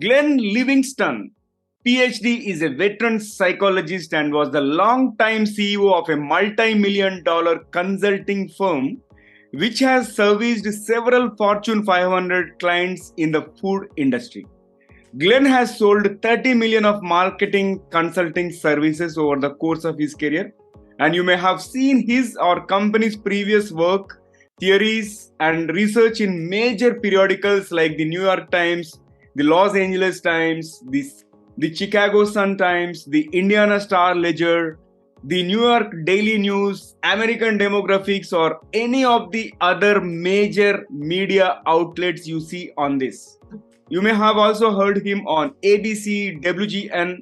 Glenn Livingstone, PhD, is a veteran psychologist and was the long-time CEO of a multi-million-dollar consulting firm which has serviced several Fortune 500 clients in the food industry. Glenn has sold 30 million of marketing consulting services over the course of his career, and you may have seen his or company's previous work, theories, and research in major periodicals like the New York Times, the Los Angeles Times, the Chicago Sun-Times, the Indiana Star Ledger, the New York Daily News, American Demographics, or any of the other major media outlets you see on this. You may have also heard him on ABC, WGN,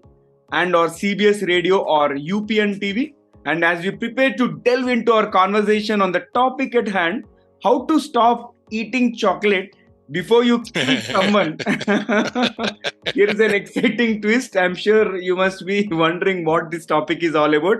and or CBS Radio or UPN TV. And as we prepare to delve into our conversation on the topic at hand, how to stop eating chocolate before you kill someone. Here is an exciting twist. I'm sure you must be wondering what this topic is all about.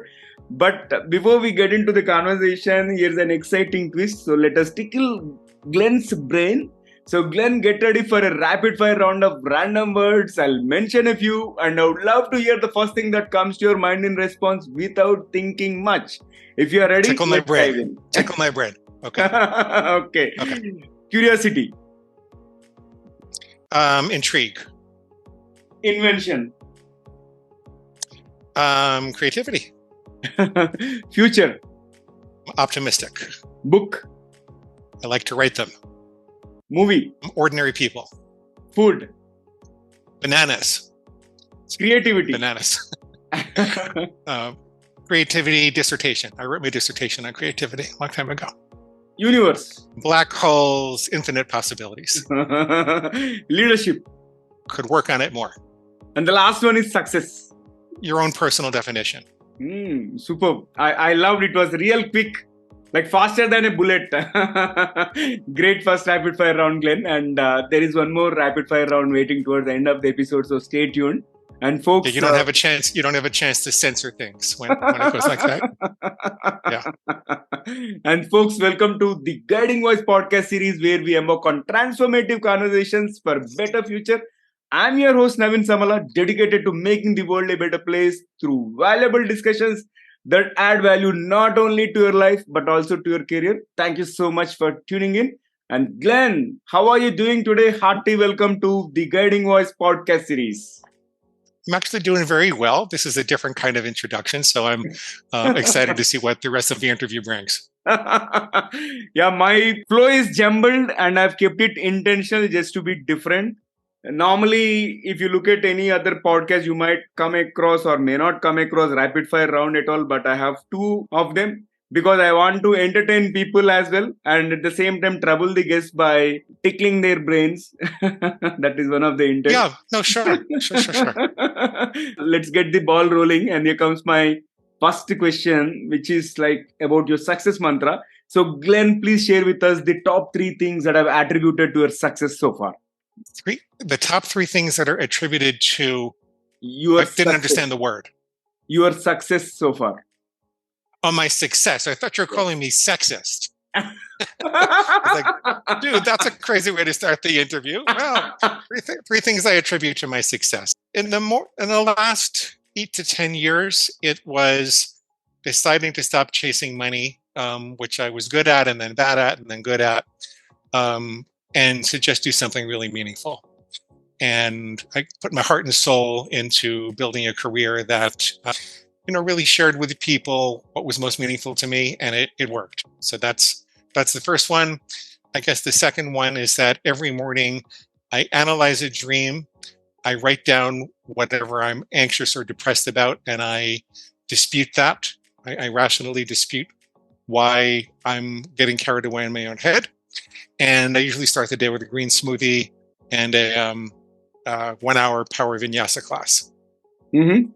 But before we get into the conversation, here's an exciting twist. So let us tickle Glenn's brain. So Glenn, get ready for a rapid fire round of random words. I'll mention a few and I would love to hear the first thing that comes to your mind in response without thinking much. If you are ready, tickle my brain. Tickle my brain. Okay. Okay. Curiosity. Intrigue. Invention. Creativity. Future. Optimistic. Book. I like to write them. Movie. Ordinary people. Food. Bananas. Creativity. Bananas. Creativity dissertation. I wrote my dissertation on creativity a long time ago. Universe. Black holes, infinite possibilities. Leadership. Could work on it more. And the last one is success. Your own personal definition. Superb. I loved it. It was real quick. Like faster than a bullet. Great first rapid fire round, Glenn. And there is one more rapid fire round waiting towards the end of the episode. So stay tuned. And folks, you don't have a chance. You don't have a chance to censor things when it goes like that. Yeah. And folks, welcome to the Guiding Voice podcast series, where we embark on transformative conversations for a better future. I'm your host Naveen Samala, dedicated to making the world a better place through valuable discussions that add value not only to your life but also to your career. Thank you so much for tuning in. And Glenn, how are you doing today? Hearty welcome to the Guiding Voice podcast series. I'm actually doing very well. This is a different kind of introduction, so I'm excited to see what the rest of the interview brings. Yeah, my flow is jumbled and I've kept it intentional just to be different. Normally, if you look at any other podcast, you might come across or may not come across rapid fire round at all, but I have two of them because I want to entertain people as well and at the same time trouble the guests by tickling their brains. That is one of the intents. Yeah, no, sure. Let's get the ball rolling. And here comes my first question, which is like about your success mantra. So Glenn, please share with us the top 3 things that I've attributed to your success so far. The top 3 things that are attributed to your didn't understand the word. Your success so far. Oh, my success. I thought you were calling me sexist. Like, dude, that's a crazy way to start the interview. Well, three things I attribute to my success. In the last 8 to 10 years, it was deciding to stop chasing money, which I was good at and then bad at and then good at. And to just do something really meaningful. And I put my heart and soul into building a career that, really shared with people what was most meaningful to me, and it worked. So that's the first one. I guess the second one is that every morning I analyze a dream, I write down whatever I'm anxious or depressed about, and I dispute that. I rationally dispute why I'm getting carried away in my own head. And I usually start the day with a green smoothie and a 1-hour power vinyasa class. Mm-hmm.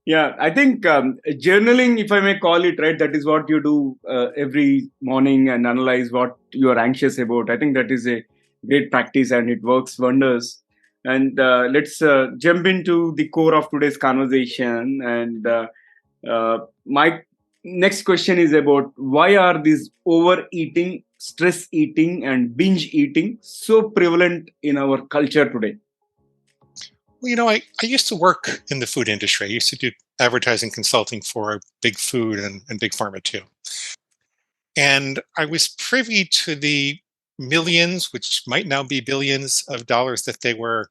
Yeah, I think journaling, if I may call it, right, that is what you do every morning and analyze what you are anxious about. I think that is a great practice and it works wonders. And let's jump into the core of today's conversation. And my next question is about why are these overeating stress eating and binge eating so prevalent in our culture today? Well, I used to work in the food industry. I used to do advertising consulting for big food and big pharma too. And I was privy to the millions, which might now be billions of dollars that they were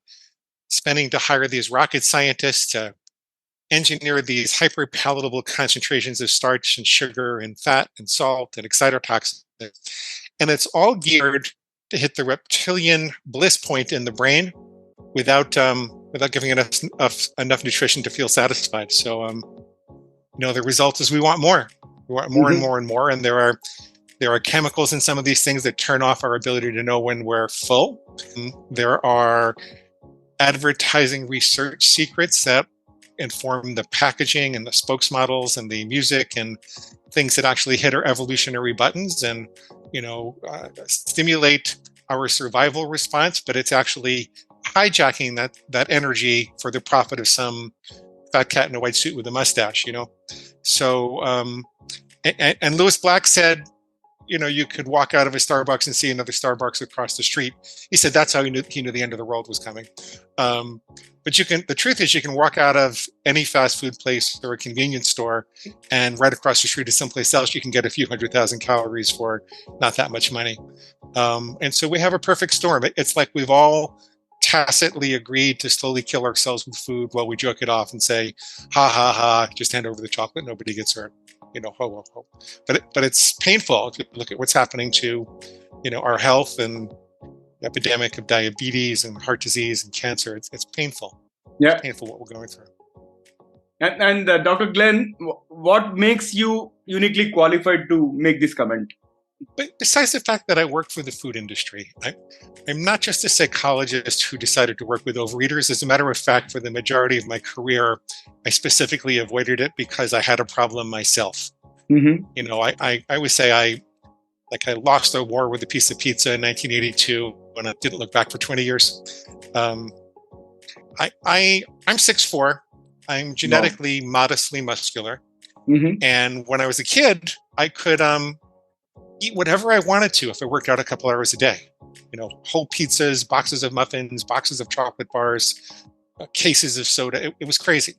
spending to hire these rocket scientists to engineer these hyper palatable concentrations of starch and sugar and fat and salt and excitotoxins. And it's all geared to hit the reptilian bliss point in the brain without giving enough nutrition to feel satisfied. So the result is we want more. We want more and more and more. And there are chemicals in some of these things that turn off our ability to know when we're full. There are advertising research secrets that inform the packaging and the spokesmodels and the music and things that actually hit our evolutionary buttons and stimulate our survival response, but it's actually hijacking that energy for the profit of some fat cat in a white suit with a mustache. So and Lewis Black said, you could walk out of a Starbucks and see another Starbucks across the street. He said that's how he knew the end of the world was coming. But the truth is you can walk out of any fast food place or a convenience store and right across the street is someplace else you can get a few 100,000 calories for not that much money. And so we have a perfect storm. It's like we've all tacitly agreed to slowly kill ourselves with food while we joke it off and say, ha, ha, ha, just hand over the chocolate, nobody gets hurt. Ho, ho, ho. But it's painful if you look at what's happening to, our health and the epidemic of diabetes and heart disease and cancer. It's painful. Yeah. It's painful what we're going through. And Dr. Glenn, what makes you uniquely qualified to make this comment? But besides the fact that I work for the food industry, I'm not just a psychologist who decided to work with overeaters. As a matter of fact, for the majority of my career, I specifically avoided it because I had a problem myself. Mm-hmm. I always say I lost a war with a piece of pizza in 1982 when I didn't look back for 20 years. I'm 6'4". I'm genetically modestly muscular. Mm-hmm. And when I was a kid, I could eat whatever I wanted to if I worked out a couple hours a day. Whole pizzas, boxes of muffins, boxes of chocolate bars, cases of soda. It was crazy.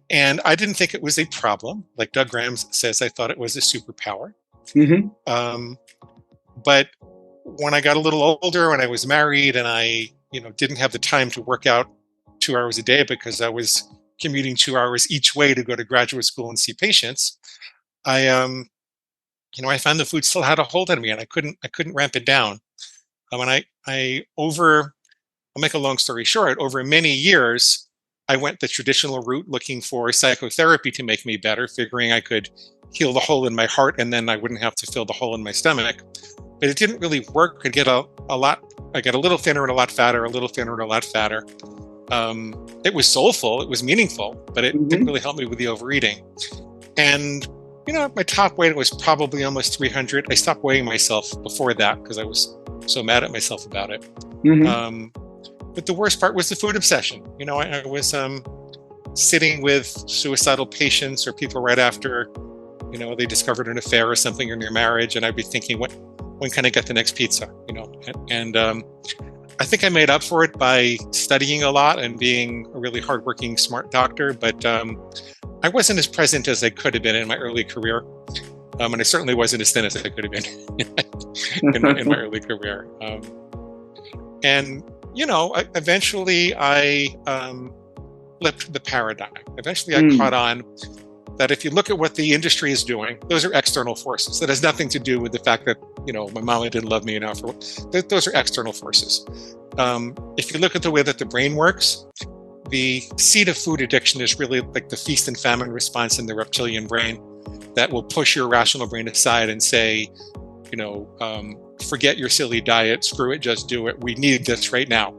And I didn't think it was a problem. Like Doug Graham says, I thought it was a superpower. Mm-hmm. But when I got a little older, when I was married and I, didn't have the time to work out 2 hours a day because I was commuting 2 hours each way to go to graduate school and see patients, I found the food still had a hold on me and I couldn't ramp it down. I'll make a long story short, over many years, I went the traditional route looking for psychotherapy to make me better, figuring I could heal the hole in my heart and then I wouldn't have to fill the hole in my stomach. But it didn't really work. I get a little thinner and a lot fatter, a little thinner and a lot fatter. It was soulful, it was meaningful, but it didn't really help me with the overeating. And my top weight was probably almost 300. I stopped weighing myself before that because I was so mad at myself about it. Mm-hmm. But the worst part was the food obsession. I was sitting with suicidal patients or people right after, they discovered an affair or something in their marriage, and I'd be thinking, when can I get the next pizza? And I think I made up for it by studying a lot and being a really hardworking, smart doctor. But I wasn't as present as I could have been in my early career. And I certainly wasn't as thin as I could have been in my early career. Eventually I flipped the paradigm. Eventually I caught on that if you look at what the industry is doing, those are external forces. That has nothing to do with the fact that, my mama didn't love me enough. Those are external forces. If you look at the way that the brain works, the seed of food addiction is really like the feast and famine response in the reptilian brain that will push your rational brain aside and say, forget your silly diet, screw it, just do it. We need this right now.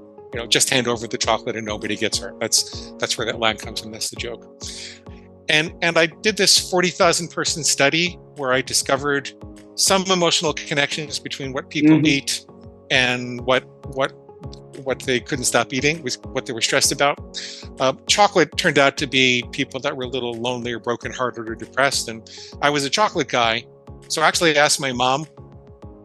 Just hand over the chocolate and nobody gets hurt. That's where that line comes from. That's the joke. And I did this 40,000 person study where I discovered some emotional connections between what people eat and what they couldn't stop eating, was what they were stressed about. Chocolate turned out to be people that were a little lonely or brokenhearted or depressed. And I was a chocolate guy. So actually I asked my mom,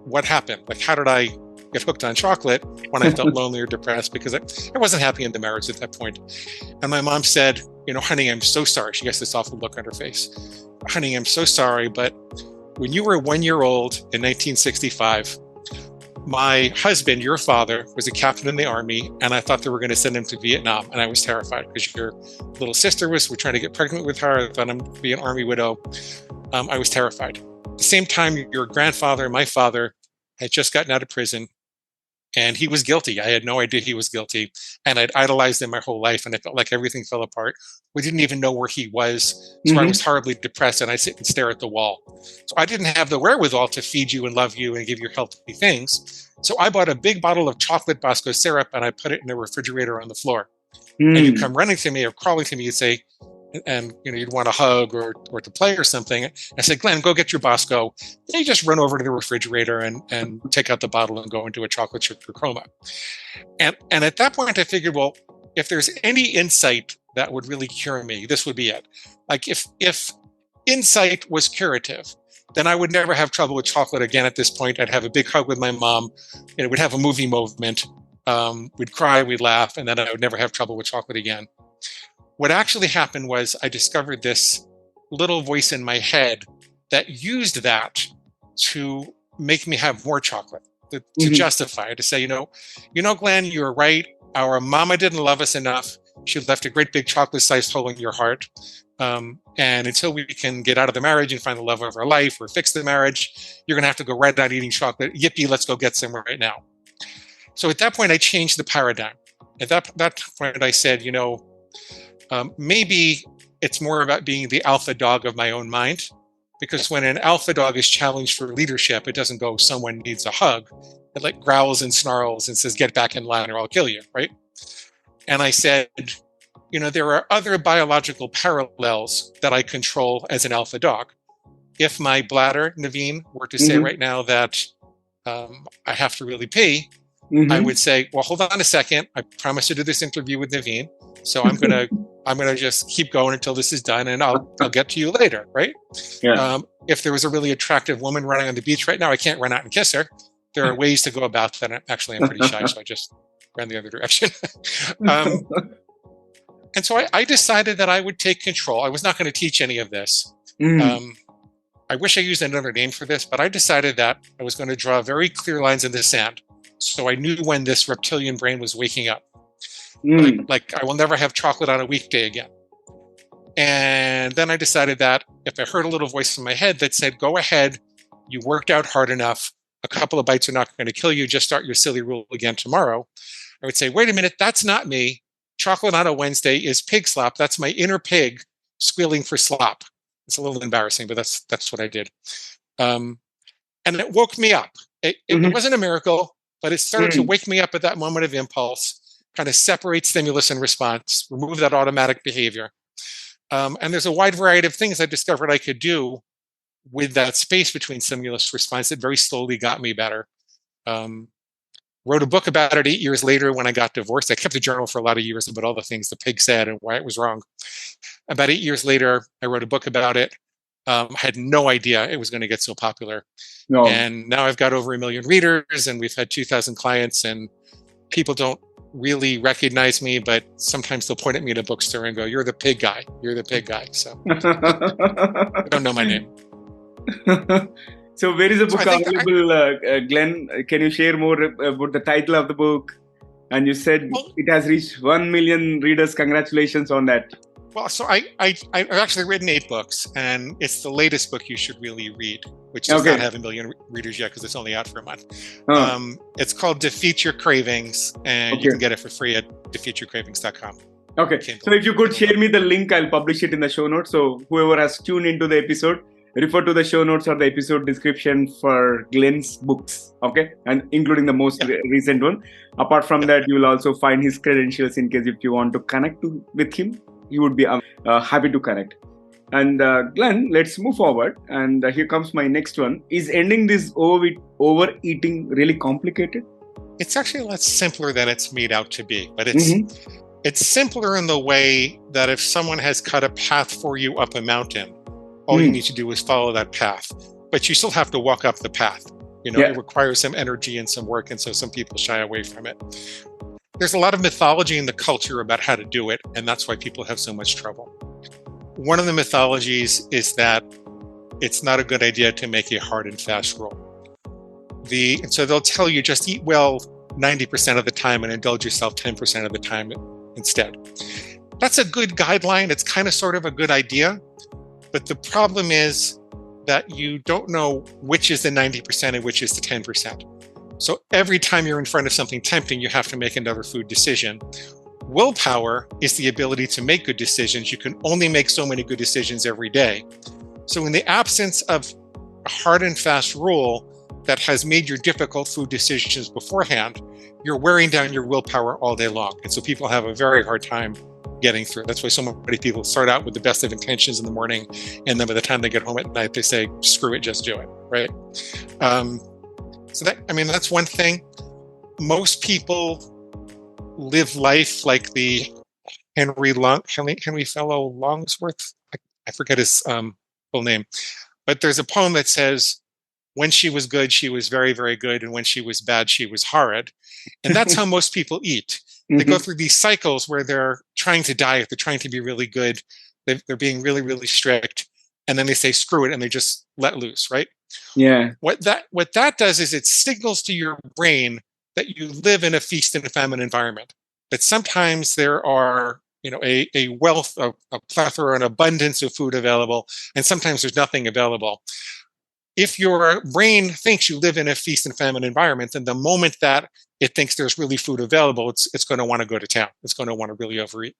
what happened? Like, how did I get hooked on chocolate when I felt lonely or depressed? Because I wasn't happy in the marriage at that point. And my mom said, honey, I'm so sorry. She gets this awful look on her face. Honey, I'm so sorry, but when you were 1 year old in 1965, my husband, your father, was a captain in the army, and I thought they were going to send him to Vietnam, and I was terrified because your little sister we're trying to get pregnant with her. I thought I'm going to be an army widow. I was terrified. At the same time, your grandfather, my father, had just gotten out of prison, and he was guilty. I had no idea he was guilty, and I'd idolized him my whole life, and I felt like everything fell apart. We didn't even know where he was, so I was horribly depressed, and I'd sit and stare at the wall. So I didn't have the wherewithal to feed you and love you and give you healthy things. So I bought a big bottle of chocolate Bosco syrup, and I put it in the refrigerator on the floor. And you'd come running to me or crawling to me, you'd say, and you'd want a hug or to play or something. I said, Glenn, go get your Bosco. And you just run over to the refrigerator and take out the bottle and go into a chocolate sugar coma. And at that point, I figured, well, if there's any insight that would really cure me, this would be it. Like if insight was curative, then I would never have trouble with chocolate again at this point. I'd have a big hug with my mom, and we'd have a movie moment. We'd cry, we'd laugh, and then I would never have trouble with chocolate again. What actually happened was I discovered this little voice in my head that used that to make me have more chocolate, to justify it, to say, Glenn, you were right. Our mama didn't love us enough. She left a great big chocolate-sized hole in your heart. And until we can get out of the marriage and find the love of our life or fix the marriage, you're going to have to go right out eating chocolate. Yippee, let's go get some right now. So at that point, I changed the paradigm. At that point, I said, maybe it's more about being the alpha dog of my own mind, because when an alpha dog is challenged for leadership, it doesn't go, someone needs a hug. It like growls and snarls and says, get back in line or I'll kill you, right? And I said, there are other biological parallels that I control as an alpha dog. If my bladder, Naveen, were to say right now that I have to really pee, I would say, well, hold on a second. I promised to do this interview with Naveen. So I'm gonna just keep going until this is done, and I'll get to you later, right? Yeah. If there was a really attractive woman running on the beach right now, I can't run out and kiss her. There are ways to go about that. I'm pretty shy, so I just ran the other direction. And so I decided that I would take control. I was not going to teach any of this. I wish I used another name for this, but I decided that I was going to draw very clear lines in the sand. So I knew when this reptilian brain was waking up. Like I will never have chocolate on a weekday again. And then I decided that if I heard a little voice in my head that said, go ahead, you worked out hard enough, a couple of bites are not going to kill you, just start your silly rule again tomorrow. I would say, wait a minute, that's not me. Chocolate on a Wednesday is pig slop. That's my inner pig squealing for slop. It's a little embarrassing, but that's what I did. And it woke me up. It wasn't a miracle, but it started to wake me up at that moment of impulse, kind of separate stimulus and response, remove that automatic behavior. And there's a wide variety of things I discovered I could do with that space between stimulus response that very slowly got me better. Wrote a book about it 8 years later when I got divorced. I kept a journal for a lot of years about all the things the pig said and why it was wrong. About 8 years later, I wrote a book about it. I had no idea it was going to get so popular. No. And now I've got over 1 million readers, and we've had 2,000 clients, and people don't really recognize me, but sometimes they'll point at me in a bookstore and go, you're the pig guy. You're the pig guy. So I don't know my name. So where is the book available, Glenn? Can you share more about the title of the book? And you said it has reached 1 million readers. Congratulations on that. Well, so I've actually written 8 books, and it's the latest book you should really read, which does not have 1 million readers yet because it's only out for a month. It's called Defeat Your Cravings, and you can get it for free at defeatyourcravings.com. Okay. So if you could share me the link, I'll publish it in the show notes. So whoever has tuned into the episode, refer to the show notes or the episode description for Glenn's books, okay? And including the most recent one. Apart from that, you will also find his credentials in case if you want to connect with him. He would be happy to connect. And Glenn, let's move forward. And here comes my next one. Is ending this overeating really complicated? It's actually a lot simpler than it's made out to be. But it's simpler in the way that if someone has cut a path for you up a mountain, all you need to do is follow that path. But you still have to walk up the path. It requires some energy and some work, and so some people shy away from it. There's a lot of mythology in the culture about how to do it, and that's why people have so much trouble. One of the mythologies is that it's not a good idea to make a hard and fast rule. And so they'll tell you just eat well 90% of the time and indulge yourself 10% of the time instead. That's a good guideline. It's kind of sort of a good idea. But the problem is that you don't know which is the 90% and which is the 10%. So every time you're in front of something tempting, you have to make another food decision. Willpower is the ability to make good decisions. You can only make so many good decisions every day. So in the absence of a hard and fast rule that has made your difficult food decisions beforehand, you're wearing down your willpower all day long. And so people have a very hard time getting through. That's why so many people start out with the best of intentions in the morning, and then by the time they get home at night, they say, screw it, just do it, right? So that's one thing. Most people live life like the Henry Fellow Longsworth. I forget his full name, but there's a poem that says, when she was good, she was very, very good. And when she was bad, she was horrid. And that's how most people eat. They go through these cycles where they're trying to diet. They're trying to be really good. They're being really, really strict. And then they say, screw it. And they just let loose, right? Yeah. What that does is it signals to your brain that you live in a feast and famine environment, that sometimes there are a wealth, a plethora, an abundance of food available, and sometimes there's nothing available. If your brain thinks you live in a feast and famine environment, then the moment that it thinks there's really food available, it's going to want to go to town. It's going to want to really overeat.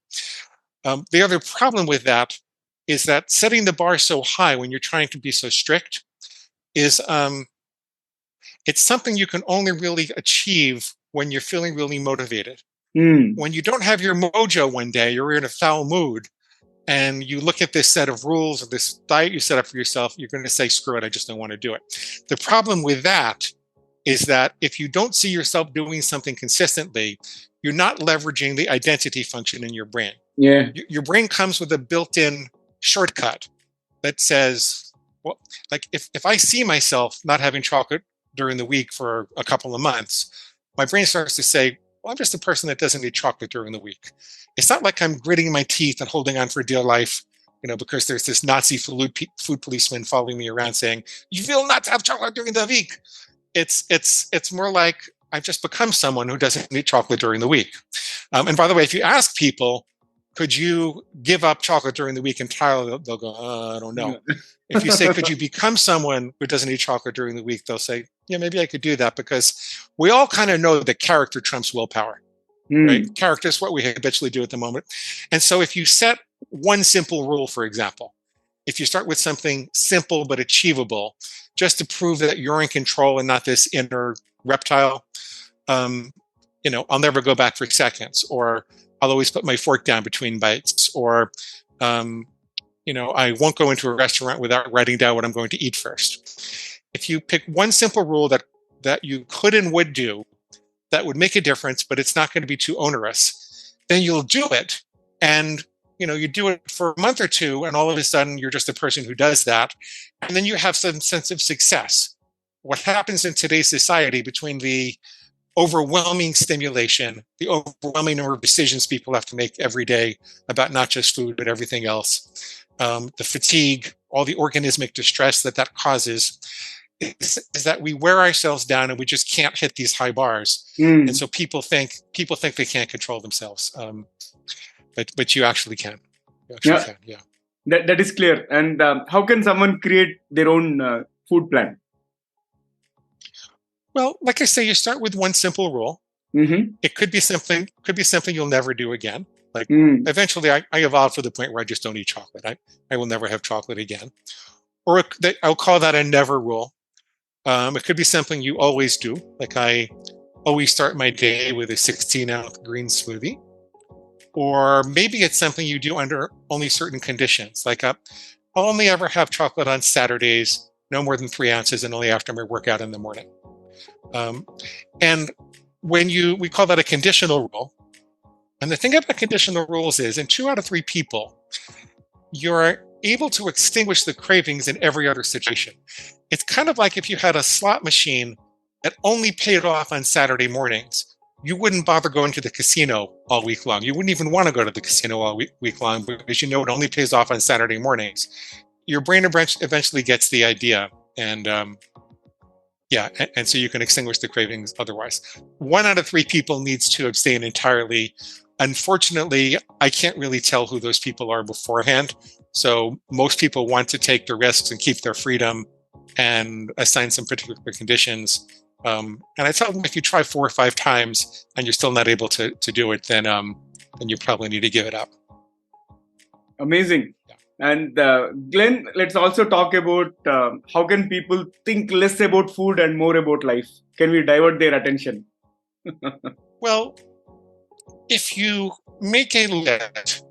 The other problem with that is that setting the bar so high when you're trying to be so strict is it's something you can only really achieve when you're feeling really motivated. When you don't have your mojo one day, you're in a foul mood, and you look at this set of rules or this diet you set up for yourself, you're going to say, screw it, I just don't want to do it. The problem with that is that if you don't see yourself doing something consistently, you're not leveraging the identity function in your brain. Yeah. Your brain comes with a built-in shortcut that says, well, like if I see myself not having chocolate during the week for a couple of months, my brain starts to say, well, I'm just a person that doesn't eat chocolate during the week. It's not like I'm gritting my teeth and holding on for dear life, because there's this Nazi food policeman following me around saying, you will not have chocolate during the week. It's more like I've just become someone who doesn't eat chocolate during the week. And by the way, if you ask people, could you give up chocolate during the week entirely? They'll go, I don't know. If you say, could you become someone who doesn't eat chocolate during the week? They'll say, yeah, maybe I could do that, because we all kind of know that character trumps willpower, right? Character is what we habitually do at the moment. And so if you set one simple rule, for example, if you start with something simple but achievable, just to prove that you're in control and not this inner reptile, I'll never go back for seconds, or I'll always put my fork down between bites, or I won't go into a restaurant without writing down what I'm going to eat first. If you pick one simple rule that you could and would do that would make a difference, but it's not going to be too onerous, then you'll do it. And you do it for a month or two, and all of a sudden you're just a person who does that. And then you have some sense of success. What happens in today's society, between the overwhelming stimulation, the overwhelming number of decisions people have to make every day about not just food, but everything else, the fatigue, all the organismic distress that causes, is that we wear ourselves down and we just can't hit these high bars. And so people think they can't control themselves. But you actually can. Yeah. That is clear. And how can someone create their own food plan? Well, like I say, you start with one simple rule. It could be something you'll never do again. Like eventually I evolved to the point where I just don't eat chocolate. I will never have chocolate again. Or I'll call that a never rule. It could be something you always do. Like I always start my day with a 16-ounce green smoothie. Or maybe it's something you do under only certain conditions. Like I'll only ever have chocolate on Saturdays, no more than 3 ounces, and only after my workout in the morning. And we call that a conditional rule. And the thing about conditional rules is, in 2 out of 3 people, you're able to extinguish the cravings in every other situation. It's kind of like if you had a slot machine that only paid off on Saturday mornings. You wouldn't bother going to the casino all week long. You wouldn't even want to go to the casino all week long because you know it only pays off on Saturday mornings. Your brain eventually gets the idea, and and so you can extinguish the cravings otherwise. 1 out of 3 people needs to abstain entirely. Unfortunately, I can't really tell who those people are beforehand. So most people want to take the risks and keep their freedom and assign some particular conditions. And I tell them if you try 4 or 5 times and you're still not able to do it, then you probably need to give it up. Amazing. Yeah. And Glenn, let's also talk about how can people think less about food and more about life? Can we divert their attention? Well, if you make a list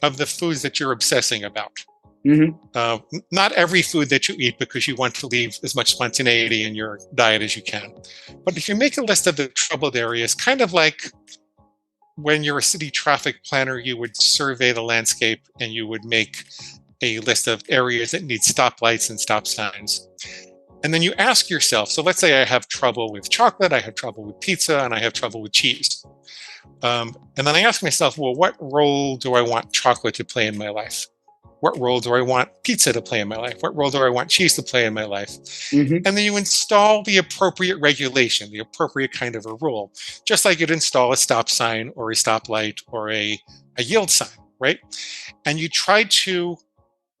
of the foods that you're obsessing about, not every food that you eat because you want to leave as much spontaneity in your diet as you can. But if you make a list of the troubled areas, kind of like when you're a city traffic planner, you would survey the landscape and you would make a list of areas that need stoplights and stop signs. And then you ask yourself, so let's say I have trouble with chocolate, I have trouble with pizza, and I have trouble with cheese. And then I ask myself, well, what role do I want chocolate to play in my life? What role do I want pizza to play in my life? What role do I want cheese to play in my life? And then you install the appropriate regulation, the appropriate kind of a rule, just like you'd install a stop sign or a stoplight or a yield sign, right? And you try to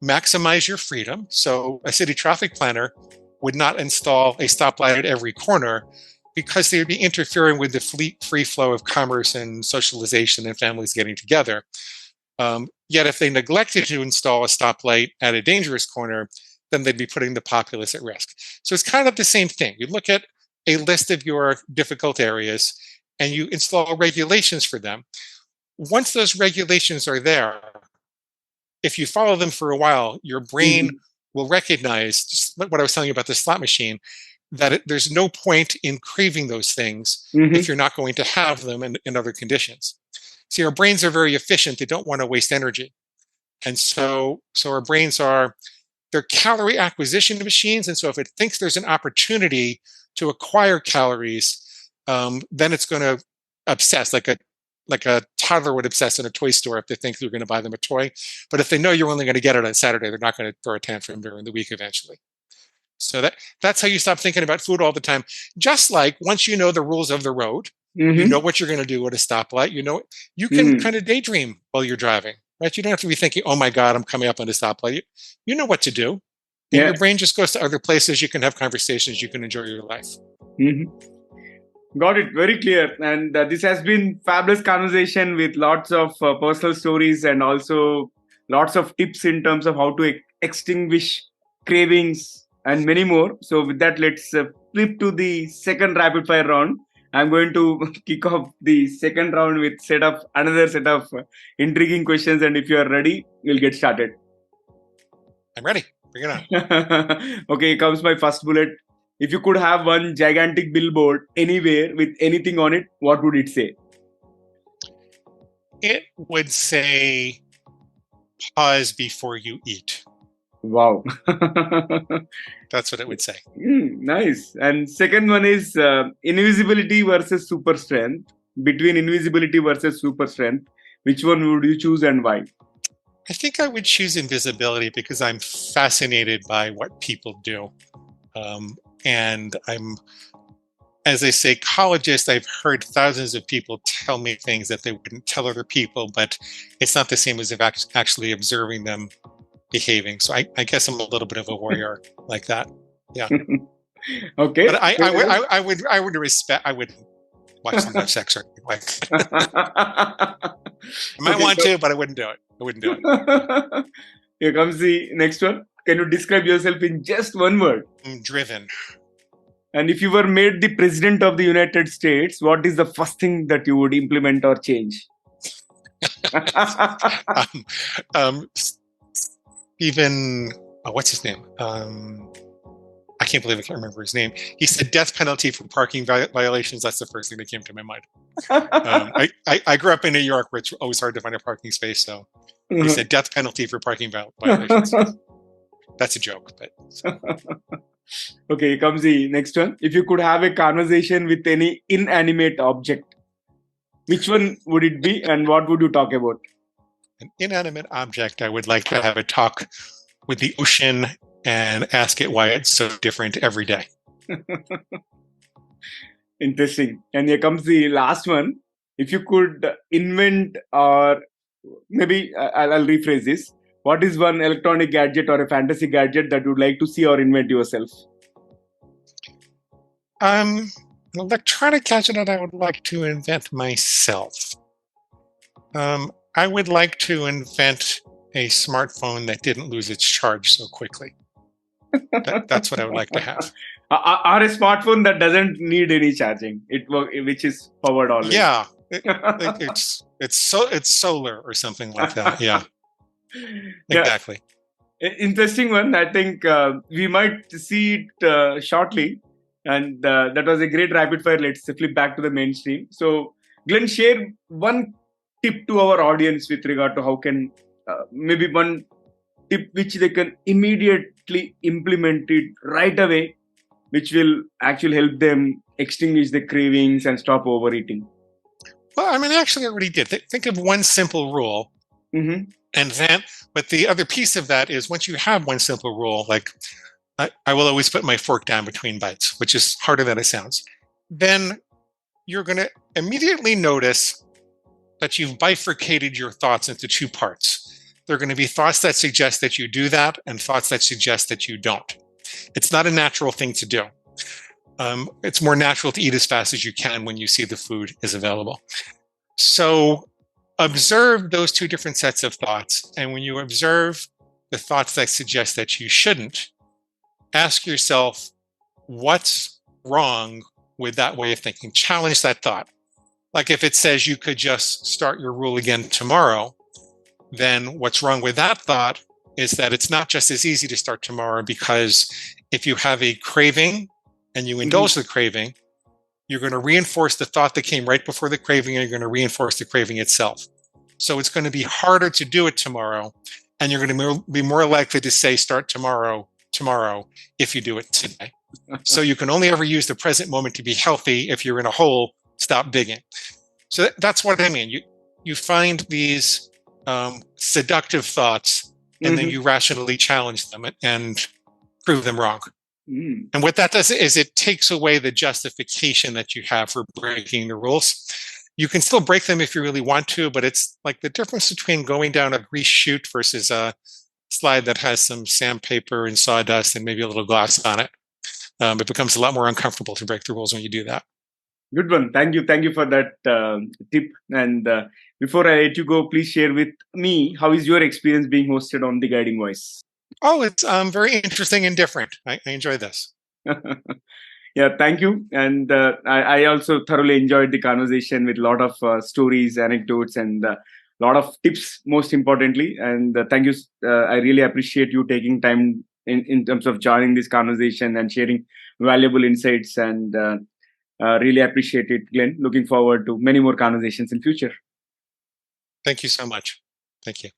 maximize your freedom. So a city traffic planner would not install a stoplight at every corner because they would be interfering with the free flow of commerce and socialization and families getting together. Yet if they neglected to install a stoplight at a dangerous corner, then they'd be putting the populace at risk. So it's kind of the same thing. You look at a list of your difficult areas and you install regulations for them. Once those regulations are there, if you follow them for a while, your brain will recognize, just like what I was telling you about the slot machine, that there's no point in craving those things if you're not going to have them in other conditions. See, our brains are very efficient. They don't want to waste energy. And so our brains they're calorie acquisition machines. And so if it thinks there's an opportunity to acquire calories, then it's going to obsess like a toddler would obsess in a toy store if they think you're going to buy them a toy. But if they know you're only going to get it on Saturday, they're not going to throw a tantrum during the week eventually. So that's how you stop thinking about food all the time. Just like once you know the rules of the road, you know what you're going to do at a stoplight. You can kind of daydream while you're driving, right? You don't have to be thinking, oh my God, I'm coming up on a stoplight. You know what to do. And your brain just goes to other places. You can have conversations. You can enjoy your life. Got it. Very clear. And this has been fabulous conversation with lots of personal stories and also lots of tips in terms of how to extinguish cravings and many more. So with that, let's flip to the second rapid fire round. I'm going to kick off the second round with another set of intriguing questions. And if you are ready, we'll get started. I'm ready. Bring it on. Okay, here comes my first bullet. If you could have one gigantic billboard anywhere with anything on it, what would it say? It would say, pause before you eat. Wow. That's what it would say. Nice. And second one is invisibility versus super strength. Between invisibility versus super strength, which one would you choose and why? I think I would choose invisibility because I'm fascinated by what people do. And as a psychologist, I've heard thousands of people tell me things that they wouldn't tell other people, but it's not the same as if actually observing them behaving. So I guess I'm a little bit of a warrior like that. Yeah. Okay. But I would watch too much sex or anything like that. I might want to, but I wouldn't do it. I wouldn't do it. Here comes the next one. Can you describe yourself in just one word? I'm driven. And if you were made the president of the United States, what is the first thing that you would implement or change? Even what's his name? I can't believe I can't remember his name. He said death penalty for parking violations. That's the first thing that came to my mind. I grew up in New York, where it's always hard to find a parking space. So he said death penalty for parking violations. That's a joke, but. Okay, here comes the next one. If you could have a conversation with any inanimate object, which one would it be and what would you talk about? An inanimate object, I would like to have a talk with the ocean and ask it why it's so different every day. Interesting. And here comes the last one. If you could invent, or maybe I'll rephrase this. What is one electronic gadget or a fantasy gadget that you'd like to see or invent yourself? An electronic gadget that I would like to invent myself. I would like to invent a smartphone that didn't lose its charge so quickly. That's what I would like to have. Or a smartphone that doesn't need any charging, which is powered always. Yeah, it's solar or something like that. Yeah, exactly. Interesting one. I think we might see it shortly. And that was a great rapid fire. Let's flip back to the mainstream. So, Glenn, share one tip to our audience with regard to how can maybe one tip which they can immediately implement it right away, which will actually help them extinguish the cravings and stop overeating. Well, I mean, actually, I already did. Think of one simple rule, and then, but the other piece of that is once you have one simple rule, like I will always put my fork down between bites, which is harder than it sounds. Then you're going to immediately notice that you've bifurcated your thoughts into two parts. There are going to be thoughts that suggest that you do that and thoughts that suggest that you don't. It's not a natural thing to do. It's more natural to eat as fast as you can when you see the food is available. So observe those two different sets of thoughts. And when you observe the thoughts that suggest that you shouldn't, ask yourself, what's wrong with that way of thinking? Challenge that thought. Like if it says you could just start your rule again tomorrow, then what's wrong with that thought is that it's not just as easy to start tomorrow, because if you have a craving and you indulge the craving, you're going to reinforce the thought that came right before the craving, and you're going to reinforce the craving itself. So it's going to be harder to do it tomorrow, and you're going to be more likely to say start tomorrow if you do it today. So you can only ever use the present moment to be healthy. If you're in a hole, stop digging. So that's what I mean. You find these seductive thoughts, and then you rationally challenge them and prove them wrong. And what that does is it takes away the justification that you have for breaking the rules. You can still break them if you really want to, but it's like the difference between going down a grease chute versus a slide that has some sandpaper and sawdust and maybe a little glass on it. It becomes a lot more uncomfortable to break the rules when you do that. Good one. Thank you for that tip. And before I let you go, please share with me, how is your experience being hosted on The Guiding Voice? Oh, it's very interesting and different. I enjoy this. Yeah, thank you. And I also thoroughly enjoyed the conversation with a lot of stories, anecdotes, and a lot of tips, most importantly. And thank you. I really appreciate you taking time in terms of joining this conversation and sharing valuable insights. And really appreciate it, Glenn. Looking forward to many more conversations in future. Thank you so much. Thank you.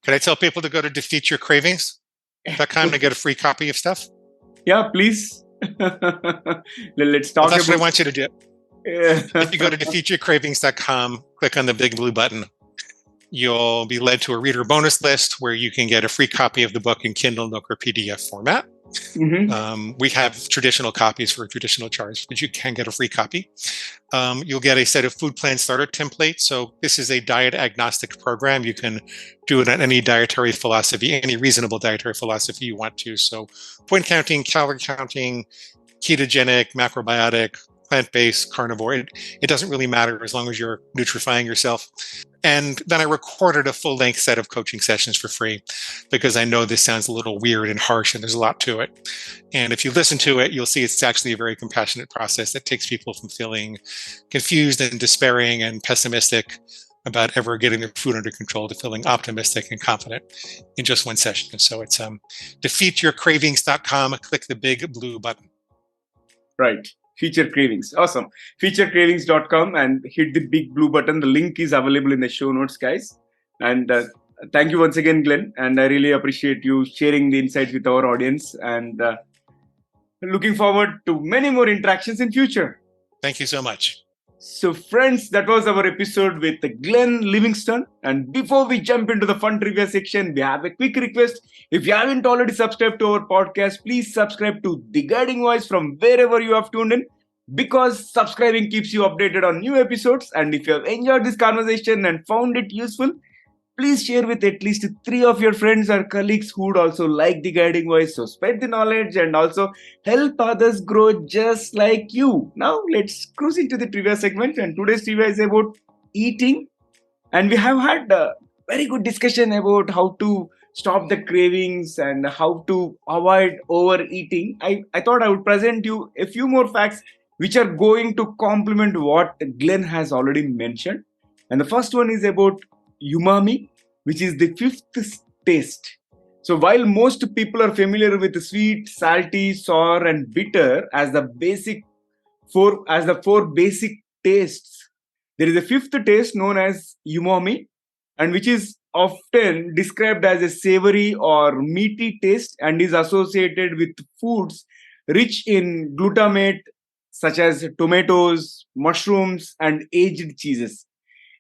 Can I tell people to go to defeatyourcravings.com to get a free copy of stuff? Yeah, please. Let's talk. That's what I want you to do. If you go to defeatyourcravings.com, click on the big blue button, you'll be led to a reader bonus list where you can get a free copy of the book in Kindle, Nook, or PDF format. We have traditional copies for a traditional charge, but you can get a free copy. You'll get a set of food plan starter templates. So this is a diet agnostic program. You can do it on any dietary philosophy, any reasonable dietary philosophy you want to. So point counting, calorie counting, ketogenic, macrobiotic, plant-based, carnivore. It doesn't really matter as long as you're nutrifying yourself. And then I recorded a full-length set of coaching sessions for free because I know this sounds a little weird and harsh and there's a lot to it. And if you listen to it, you'll see it's actually a very compassionate process that takes people from feeling confused and despairing and pessimistic about ever getting their food under control to feeling optimistic and confident in just one session. So it's defeatyourcravings.com. Click the big blue button. Right. Feature Cravings. Awesome. Featurecravings.com and hit the big blue button. The link is available in the show notes, guys. And thank you once again, Glenn. And I really appreciate you sharing the insights with our audience. And looking forward to many more interactions in future. Thank you so much. So, friends, that was our episode with Glenn Livingstone. And before we jump into the fun trivia section, we have a quick request. If you haven't already subscribed to our podcast, please subscribe to The Guiding Voice from wherever you have tuned in, because subscribing keeps you updated on new episodes. And if you have enjoyed this conversation and found it useful, please share with at least 3 of your friends or colleagues who would also like The Guiding Voice. So spread the knowledge and also help others grow just like you. Now let's cruise into the trivia segment. And today's trivia is about eating. And we have had a very good discussion about how to stop the cravings and how to avoid overeating. I thought I would present you a few more facts which are going to complement what Glenn has already mentioned. And the first one is about umami, which is the 5th taste. So while most people are familiar with sweet, salty, sour, and bitter as the four basic tastes, there is a 5th taste known as umami, and which is often described as a savory or meaty taste and is associated with foods rich in glutamate, such as tomatoes, mushrooms, and aged cheeses.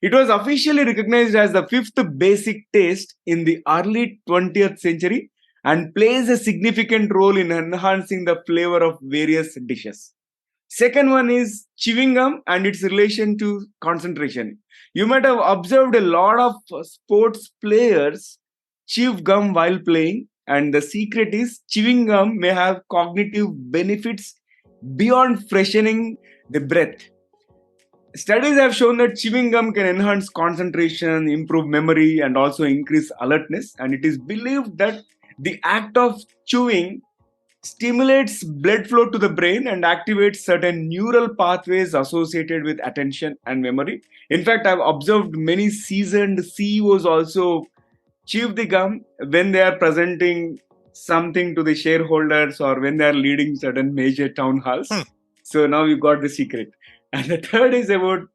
It was officially recognized as the 5th basic taste in the early 20th century and plays a significant role in enhancing the flavor of various dishes. Second one is chewing gum and its relation to concentration. You might have observed a lot of sports players chew gum while playing, and the secret is chewing gum may have cognitive benefits beyond freshening the breath. Studies have shown that chewing gum can enhance concentration, improve memory, and also increase alertness. And it is believed that the act of chewing stimulates blood flow to the brain and activates certain neural pathways associated with attention and memory. In fact, I've observed many seasoned CEOs also chew the gum when they are presenting something to the shareholders or when they are leading certain major town halls. So now you got the secret. And the third is about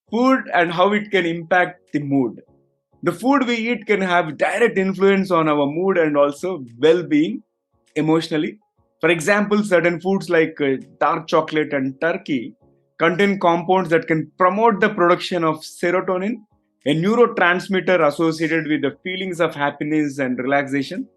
food and how it can impact the mood. The food we eat can have direct influence on our mood and also well-being emotionally. For example, certain foods like dark chocolate and turkey contain compounds that can promote the production of serotonin, a neurotransmitter associated with the feelings of happiness and relaxation.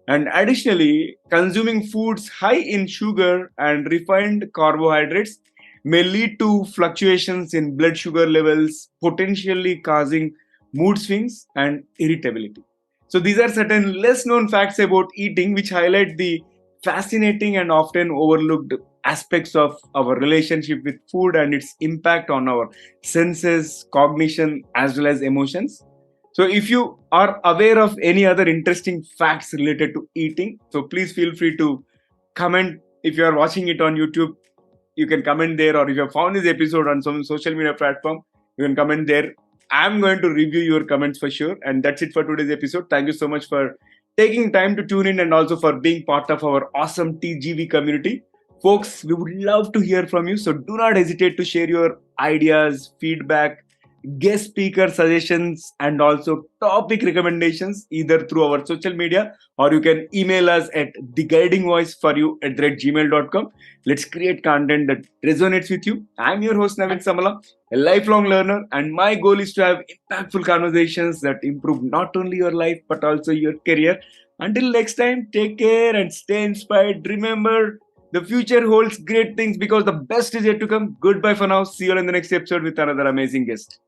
And additionally, consuming foods high in sugar and refined carbohydrates may lead to fluctuations in blood sugar levels, potentially causing mood swings and irritability. So these are certain less known facts about eating which highlight the fascinating and often overlooked aspects of our relationship with food and its impact on our senses, cognition, as well as emotions. So if you are aware of any other interesting facts related to eating, so please feel free to comment. If you are watching it on YouTube, you can comment there, or if you have found this episode on some social media platform, you can comment there. I'm going to review your comments for sure. And that's it for today's episode. Thank you so much for taking time to tune in and also for being part of our awesome TGV community. Folks, we would love to hear from you. So do not hesitate to share your ideas, feedback, guest speaker suggestions, and also topic recommendations either through our social media, or you can email us at theguidingvoiceforyou@gmail.com. Let's create content that resonates with you. I'm your host Naveen Samala, a lifelong learner, and my goal is to have impactful conversations that improve not only your life but also your career. Until next time, take care and stay inspired. Remember, the future holds great things because the best is yet to come. Goodbye for now. See you all in the next episode with another amazing guest.